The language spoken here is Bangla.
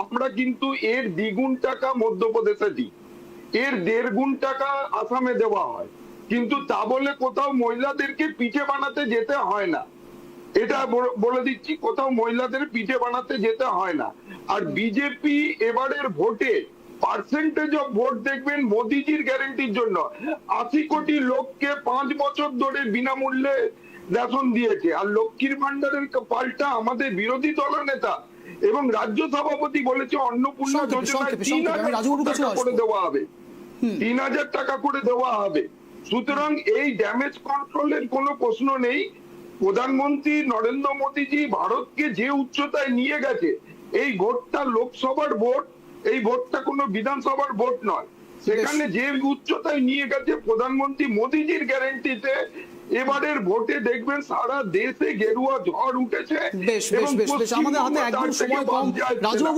আমরা কিন্তু এর দ্বিগুণ টাকা মধ্যপ্রদেশে দিই, এর 1.5 গুণ টাকা আসামে দেওয়া হয়, কিন্তু তা বলে কোথাও মহিলাদেরকে পিঠে বানাতে যেতে হয় না। এটা বলে দিচ্ছি, কোথাও মহিলাদের পিঠে বানাতে যেতে হয় না। আর বিজেপি এবারের ভোটে পার্সেন্টেজ অফ ভোট দেখবেন মোদিজির গ্যারেন্টির জন্য 80 কোটি লোককে 5 বছর ধরে বিনামূল্যে রেশন দিয়েছে। আর লক্ষ্মীর ভান্ডারের পাল্টা আমাদের বিরোধী দলনেতা এবং রাজ্য সভাপতি বলেছে অন্নপূর্ণা যোজনায় 3,000 টাকা করে দেওয়া হবে, 3,000 টাকা করে দেওয়া হবে। সুতরাং এই ড্যামেজ কন্ট্রোলের কোনো প্রশ্ন নেই। প্রধানমন্ত্রী নরেন্দ্র মোদীজি ভারতকে যে উচ্চতায় নিয়ে গেছে, এই ভোটটা লোকসভার ভোট, এই ভোটটা কোনো বিধানসভার ভোট নয়। সেখানে যে উচ্চতায় নিয়ে গেছে প্রধানমন্ত্রী মোদীজির গ্যারেন্টিতে এবারের ভোটে দেখবেন সারা দেশে গেরুয়া ঝড় উঠেছে। বেশ বেশ বেশ, আমাদের হাতে একদম সময় কম। রাজু